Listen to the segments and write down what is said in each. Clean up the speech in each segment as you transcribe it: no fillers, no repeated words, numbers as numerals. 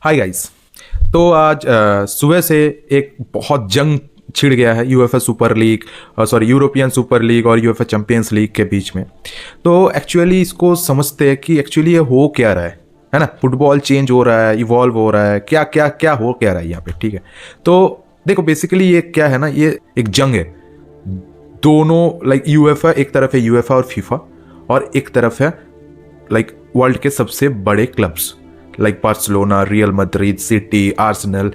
Hi guys. तो आज सुबह से एक बहुत जंग छिड़ गया है UEFA super league European super league और यूएफए चैंपियंस लीग के बीच में। तो एक्चुअली इसको समझते हैं कि एक्चुअली ये हो क्या रहा है ना। फुटबॉल चेंज हो रहा है, इवॉल्व हो रहा है, क्या क्या क्या हो क्या रहा है यहाँ पे, ठीक है। तो देखो बेसिकली ये क्या है ना, ये एक जंग है दोनों, लाइक यूएफए एक तरफ है, यूएफए और फीफा, और एक तरफ है लाइक वर्ल्ड के सबसे बड़े clubs like Barcelona, real Madrid, city, Arsenal,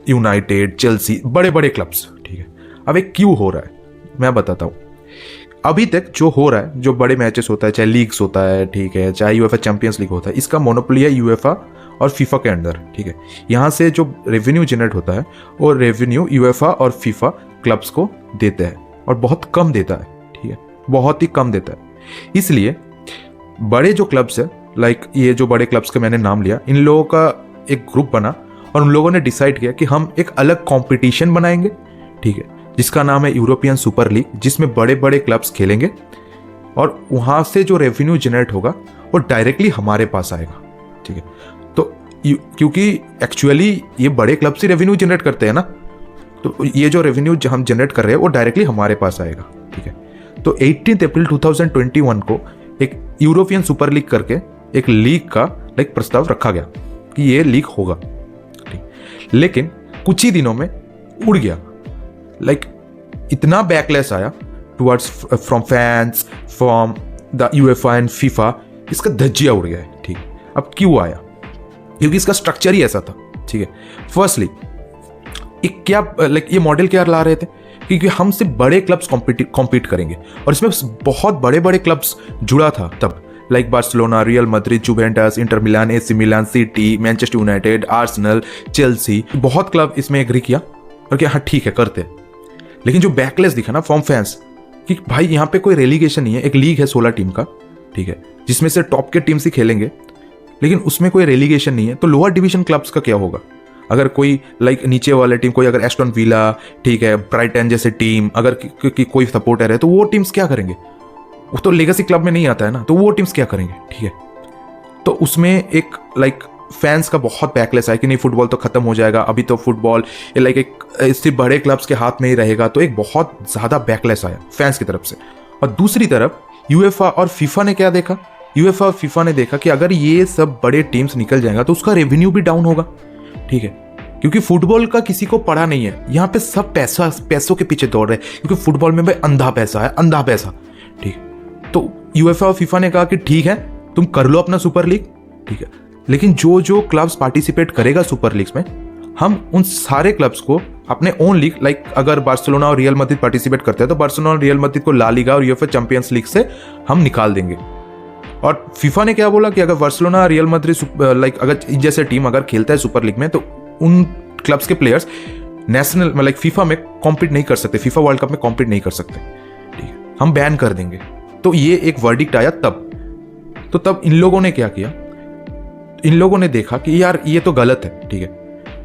United, Chelsea, बड़े बड़े क्लब्स, ठीक है। अब ये क्यों हो रहा है मैं बताता हूँ। अभी तक जो हो रहा है, जो बड़े मैचेस होता है, चाहे लीग्स होता है, ठीक है, चाहे यूएफए चैंपियंस लीग होता है, इसका मोनोपोली है यूएफए और फीफा के अंदर, ठीक है। यहाँ से जो रेवेन्यू जनरेट होता है वो रेवेन्यू यूएफए और फीफा क्लब्स को देते हैं, और बहुत कम देता है, ठीक है, बहुत ही कम देता है। इसलिए बड़े जो क्लब्स है, लाइक ये जो बड़े क्लब्स के मैंने नाम लिया, इन लोगों का एक ग्रुप बना और उन लोगों ने डिसाइड किया कि हम एक अलग कंपटीशन बनाएंगे, ठीक है, जिसका नाम है यूरोपियन सुपर लीग, जिसमें बड़े बड़े क्लब्स खेलेंगे और वहां से जो रेवेन्यू जनरेट होगा वो डायरेक्टली हमारे पास आएगा, ठीक है। तो क्योंकि एक्चुअली ये बड़े क्लब्स ही रेवेन्यू जनरेट करते हैं ना, तो ये जो रेवेन्यू जो हम जनरेट कर रहे हैं वो डायरेक्टली हमारे पास आएगा, ठीक है। तो 18 अप्रैल 2021 को एक यूरोपियन सुपर लीग करके एक लीग का लाइक प्रस्ताव रखा गया कि ये लीग होगा, ठीक। लेकिन कुछ ही दिनों में उड़ गया, लाइक इतना बैकलैश आया towards from fans, from the UEFA and FIFA, इसका धज्जिया उड़ गया है, ठीक। अब क्यों आया? क्योंकि इसका स्ट्रक्चर ही ऐसा था, ठीक है। फर्स्टली एक क्या लाइक ये मॉडल क्या ला रहे थे, क्योंकि हम सिर्फ बड़े क्लब्स कॉम्पीट करेंगे, और इसमें बहुत बड़े बड़े क्लब्स जुड़ा था तब, like Barcelona, real Madrid, Juventus, Inter Milan, AC Milan, city, Manchester United, Arsenal, Chelsea, बहुत क्लब इसमें एग्री किया और कि हाँ ठीक है करते। लेकिन जो बैकलेस दिखा ना फ्रॉम फैंस कि भाई यहाँ पे कोई रेलीगेशन नहीं है, एक लीग है 16 टीम का, ठीक है, जिसमें से टॉप के टीम्स ही खेलेंगे, लेकिन उसमें कोई रेलीगेशन नहीं है। तो लोअर डिवीजन क्लब्स का क्या होगा? अगर कोई लाइक नीचे वाले टीम, कोई अगर एस्टन विला, ठीक है, ब्राइटन जैसे टीम अगर कोई सपोर्टर है, तो वो टीम्स क्या करेंगे? वो तो लेगेसी क्लब में नहीं आता है ना, तो वो टीम्स क्या करेंगे, ठीक है। तो उसमें एक लाइक फैंस का बहुत बैकलेस है कि नहीं फुटबॉल तो खत्म हो जाएगा, अभी तो फुटबॉल लाइक एक सिर्फ बड़े क्लब्स के हाथ में ही रहेगा। तो एक बहुत ज्यादा बैकलेस आया फैंस की तरफ से। और दूसरी तरफ यूएफए और फीफा ने क्या देखा? यूएफए और फीफा ने देखा कि अगर ये सब बड़े टीम्स निकल जाएगा तो उसका रेवेन्यू भी डाउन होगा, ठीक है, क्योंकि फुटबॉल का किसी को पड़ा नहीं है। यहाँ पे सब पैसों के पीछे दौड़ रहे हैं, क्योंकि फुटबॉल में भाई अंधा पैसा है, अंधा पैसा, ठीक है। तो यूएफए और फीफा ने कहा कि ठीक है तुम कर लो अपना सुपर लीग, ठीक है, लेकिन जो जो क्लब्स पार्टिसिपेट करेगा सुपर लीग्स में, हम उन सारे क्लब्स को अपने ओन लीग, लाइक अगर बार्सिलोना और रियल मैड्रिड पार्टिसिपेट करते हैं तो बार्सिलोना और रियल मैड्रिड को ला लीगा और यूएफए चैंपियंस लीग से हम निकाल देंगे। और फीफा ने क्या बोला कि अगर बार्सिलोना, रियल मैड्रिड लाइक अगर जैसे टीम अगर खेलता है सुपर लीग में, तो उन क्लब्स के प्लेयर्स नेशनल लाइक फीफा में कॉम्पीट नहीं कर सकते, फीफा वर्ल्ड कप में कॉम्पीट नहीं कर सकते, ठीक है, हम बैन कर देंगे। तो ये एक वर्डिक्ट आया तब। तो तब इन लोगों ने क्या किया? इन लोगों ने देखा कि यार ये तो गलत है, ठीक है।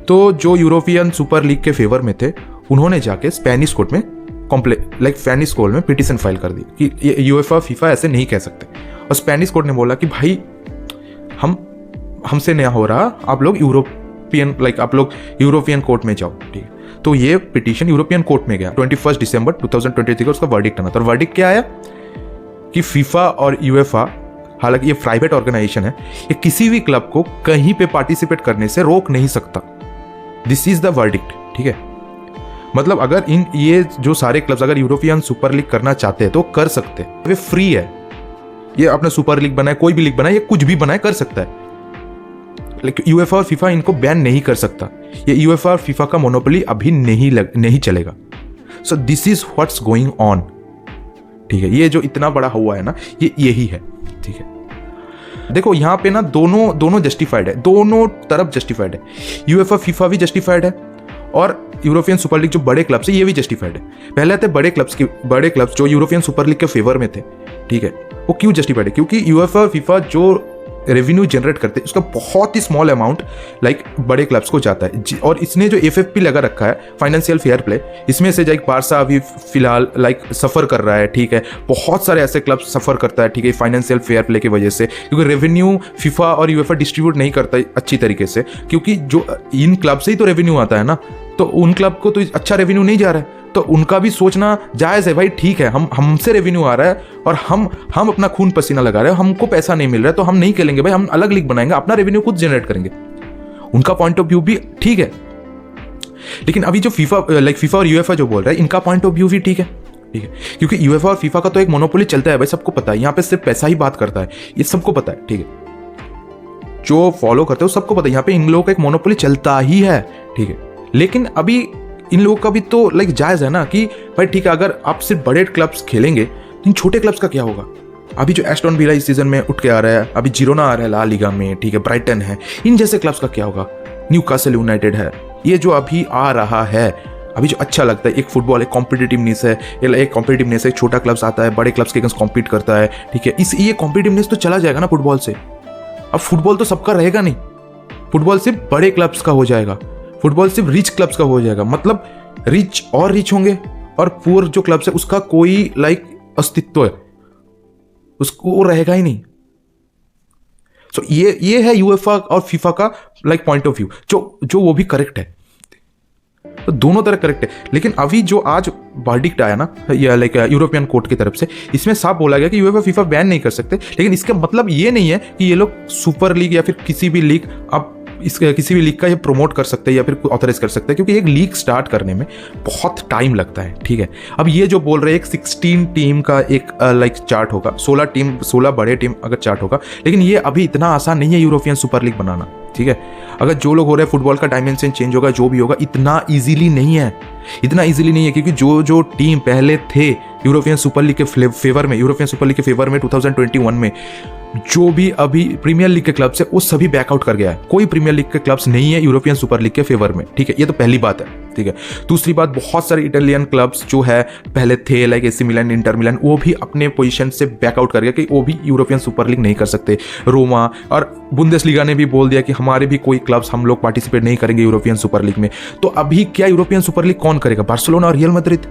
तो जो यूरोपियन सुपर लीग के फेवर में थे, उन्होंने जाके स्पेनिश कोर्ट में स्पेनिश कोर्ट में पिटीशन फाइल कर दी कि यूएफए फीफा ऐसे नहीं कह सकते। और स्पेनिश कोर्ट ने बोला कि भाई हमसे नहीं हो रहा, आप लोग आप लोग यूरोपियन कोर्ट में जाओ, ठीक है। तो ये पिटीशन यूरोपियन कोर्ट में गया 21 दिसंबर 2023 को उसका वर्डिक्ट आना था। और वर्डिक्ट क्या आया कि फीफा और यूएफए, हालांकि ये प्राइवेट ऑर्गेनाइजेशन है, ये किसी भी क्लब को कहीं पे पार्टिसिपेट करने से रोक नहीं सकता। दिस इज द वर्डिक्ट, ठीक है। मतलब अगर ये जो सारे क्लब्स अगर यूरोपियन सुपर लीग करना चाहते हैं तो कर सकते हैं, वे फ्री है। ये अपना सुपर लीग बनाए, कोई भी लीग बनाए, ये कुछ भी बनाए कर सकता है, लेकिन यूएफए और फीफा इनको बैन नहीं कर सकता। ये यूएफए और फीफा का मोनोपोली अभी नहीं चलेगा। So this is what's going on, ठीक है। ये जो इतना बड़ा हुआ है ना, ये यही है, ठीक है। देखो यहाँ पे ना दोनों जस्टिफाइड है, दोनों तरफ जस्टिफाइड है। यूएफए फीफा भी जस्टिफाइड है और यूरोपियन सुपर लीग जो बड़े क्लब्स है ये भी जस्टिफाइड है। पहले आते बड़े क्लब्स जो यूरोपियन सुपर लीग के फेवर में थे, ठीक है। वो क्यों जस्टिफाइड है? क्योंकि यूएफए और फीफा जो रेवेन्यू जनरेट करते हैं उसका बहुत ही स्मॉल अमाउंट लाइक बड़े क्लब्स को जाता है। और इसने जो FFP लगा रखा है, फाइनेंशियल फेयर प्ले, इसमें से लाइक बारसा अभी फिलहाल लाइक सफ़र कर रहा है, ठीक है। बहुत सारे ऐसे क्लब सफ़र करता है, ठीक है, फाइनेंशियल फेयर प्ले की वजह से, क्योंकि रेवेन्यू फीफा और यूएफए डिस्ट्रीब्यूट नहीं करता अच्छी तरीके से, क्योंकि जो इन क्लब से ही तो रेवेन्यू आता है ना, तो उन क्लब को तो अच्छा रेवेन्यू नहीं जा रहा है, तो उनका भी सोचना जायज़ है भाई, ठीक है, हमसे रेवेन्यू आ रहा है और हम अपना खून पसीना लगा रहे हैं, हमको पैसा नहीं मिल रहा है, तो हम नहीं खेलेंगे भाई, हम अलग लीग बनाएंगे, अपना रेवेन्यू खुद जनरेट करेंगे। उनका पॉइंट ऑफ व्यू भी ठीक है। लेकिन अभी जो फीफा और यूएफए जो बोल रहा है, इनका पॉइंट ऑफ व्यू भी ठीक है, ठीक है, क्योंकि यूएफए और फीफा का तो एक मोनोपोली चलता है भाई, सबको पता है, यहाँ पे सिर्फ पैसा ही बात करता है, ये सबको पता है, ठीक है, जो फॉलो करते हो सबको पता है, यहाँ पे इन लोगों का एक मोनोपोली चलता ही है, ठीक है। लेकिन अभी इन लोगों का भी तो लाइक जायज़ है ना कि भाई ठीक है, अगर आप सिर्फ बड़े क्लब्स खेलेंगे तो इन छोटे क्लब्स का क्या होगा। अभी जो एस्टन विला इस सीजन में उठ के आ रहा है, अभी जिरोना आ रहा है ला लीगा में, ठीक है, ब्राइटन है, इन जैसे क्लब्स का क्या होगा, न्यूकासल यूनाइटेड है, ये जो अभी आ रहा है, अभी जो अच्छा लगता है, एक फुटबॉल एक कॉम्पिटिटिवनेस है, एक कॉम्पिटिटिवनेस है, छोटा क्लब्स आता है, बड़े क्लब्स के अगेंस्ट कॉम्पीट करता है, ठीक है, ये कॉम्पिटिटिवनेस तो चला जाएगा ना फुटबॉल से। अब फुटबॉल तो सबका रहेगा नहीं, फुटबॉल सिर्फ बड़े क्लब्स का हो जाएगा, फुटबॉल सिर्फ रिच क्लब्स का हो जाएगा, मतलब रिच और रिच होंगे और पुअर जो क्लब्स है उसका कोई लाइक अस्तित्व है, उसको रहेगा ही नहीं। सो ये है यूएफए और फीफा का लाइक पॉइंट ऑफ व्यू, जो वो भी करेक्ट है, तो दोनों तरह करेक्ट है। लेकिन अभी जो आज वर्डिक्ट आया ना, या लाइक यूरोपियन कोर्ट की तरफ से, इसमें साफ बोला गया कि यूएफए फीफा बैन नहीं कर सकते, लेकिन इसका मतलब ये नहीं है कि ये लोग सुपर लीग या फिर किसी भी लीग अब किसी भी लीग का ये प्रमोट कर सकते हैं या फिर ऑथराइज कर सकते हैं, क्योंकि एक लीग स्टार्ट करने में बहुत टाइम लगता है, ठीक है। अब ये जो बोल रहे हैं एक 16 टीम का एक लाइक चार्ट होगा, 16 बड़े टीम अगर चार्ट होगा, लेकिन ये अभी इतना आसान नहीं है यूरोपियन सुपर लीग बनाना, ठीक है। अगर जो लोग हो रहे हैं फुटबॉल का डायमेंशन चेंज होगा, जो भी होगा, इतना ईजिली नहीं है, क्योंकि जो टीम पहले थे यूरोपियन सुपर लीग के फेवर में, 2021 में जो भी अभी प्रीमियर लीग के क्लब्स है वो सभी बैकआउट कर गया है, कोई प्रीमियर लीग के क्लब्स नहीं है यूरोपियन सुपर लीग के फेवर में, ठीक है, ये तो पहली बात है, ठीक है। दूसरी बात, बहुत सारे इटालियन क्लब्स जो है पहले थे like AC Milan, Inter Milan, वो भी अपने पोजीशन से बैकआउट कर गया कि वो भी यूरोपियन सुपर लीग नहीं कर सकते। रोमा और बुंदेसलीगा ने भी बोल दिया कि हमारे भी कोई क्लब्स हम लोग पार्टिसिपेट नहीं करेंगे यूरोपियन सुपर लीग में। तो अभी क्या यूरोपियन सुपर लीग कौन करेगा? बार्सिलोना और रियल मैड्रिड।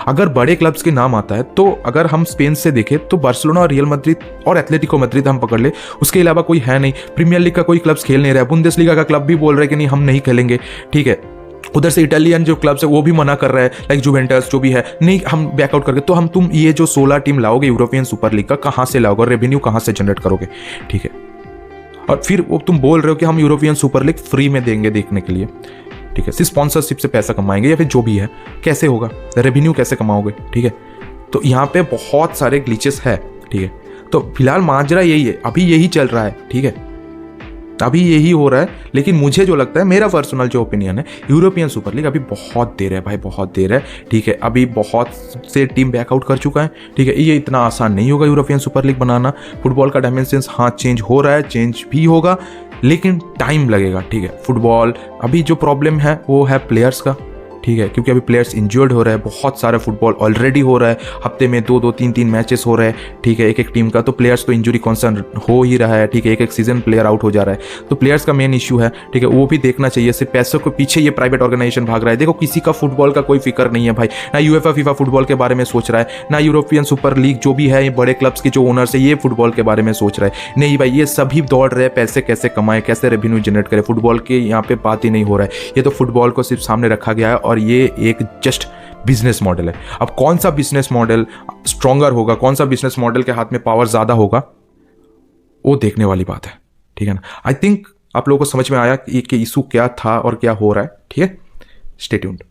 अगर बड़े क्लब्स के नाम आता है तो अगर हम स्पेन से देखें तो बार्सिलोना और रियल मैड्रिड और एथलेटिको मैड्रिड हम पकड़ ले, उसके अलावा कोई है नहीं। प्रीमियर लीग का कोई क्लब्स खेल नहीं रहा है, बुंदेसलीगा का क्लब भी बोल रहे हैं कि नहीं हम नहीं खेलेंगे, ठीक है। उधर से इटालियन जो क्लब्स है वो भी मना कर रहा है, लाइक जुवेंटस जो भी है, नहीं हम बैकआउट करके। तो तुम ये जो 16 टीम लाओगे यूरोपियन सुपर लीग का, कहां से लाओगे और रेवेन्यू कहां से जनरेट करोगे, ठीक है। और फिर वो तुम बोल रहे हो कि हम यूरोपियन सुपर लीग फ्री में देंगे देखने के लिए, ठीक है, सिर्फ स्पॉन्सरशिप से पैसा कमाएंगे या फिर जो भी है, कैसे होगा, रेवेन्यू कैसे कमाओगे, ठीक है। तो यहाँ पे बहुत सारे ग्लिचेस है, ठीक है। तो फिलहाल माजरा यही है, अभी यही चल रहा है, ठीक है, अभी यही हो रहा है। लेकिन मुझे जो लगता है, मेरा पर्सनल जो ओपिनियन है, यूरोपियन सुपर लीग अभी बहुत देर है भाई, बहुत देर है, ठीक है। अभी बहुत से टीम बैकआउट कर चुका है, ठीक है। ये इतना आसान नहीं होगा यूरोपियन सुपर लीग बनाना। फुटबॉल का डायमेंशन हाँ चेंज हो रहा है, चेंज भी होगा, लेकिन टाइम लगेगा, ठीक है। फुटबॉल अभी जो प्रॉब्लम है वो है प्लेयर्स का, ठीक है, क्योंकि अभी प्लेयर्स इंजर्ड हो रहे हैं, बहुत सारा फुटबॉल ऑलरेडी हो रहा है, हफ्ते में 2-2, 3-3 मैचेस हो रहे हैं, ठीक है, एक टीम का। तो प्लेयर्स तो इंजरी कॉन्सर्न हो ही रहा है, ठीक है, एक सीजन प्लेयर आउट हो जा रहा है, तो प्लेयर्स का मेन इशू है, ठीक है, वो भी देखना चाहिए। सिर्फ पैसों के पीछे ये प्राइवेट ऑर्गेनाइजेशन भाग रहा है। देखो, किसी का फुटबॉल का कोई फिक्र नहीं है भाई, ना यूएफए फीफा फुटबॉल के बारे में सोच रहा है, ना यूरोपियन सुपर लीग जो भी है, ये बड़े क्लब्स के जो ओनर्स है ये फुटबॉल के बारे में सोच रहा है। नहीं भाई, ये सभी दौड़ रहे हैं पैसे कैसे कमाए, कैसे रेवेन्यू जनरेट करे। फुटबॉल के यहाँ पे बात ही नहीं हो रहा है, ये तो फुटबॉल को सिर्फ सामने रखा गया है और ये एक जस्ट बिजनेस मॉडल है। अब कौन सा बिजनेस मॉडल स्ट्रॉन्गर होगा, कौन सा बिजनेस मॉडल के हाथ में पावर ज्यादा होगा, वो देखने वाली बात है, ठीक है ना। आई थिंक आप लोगों को समझ में आया कि इशू क्या था और क्या हो रहा है, ठीक है। Stay tuned.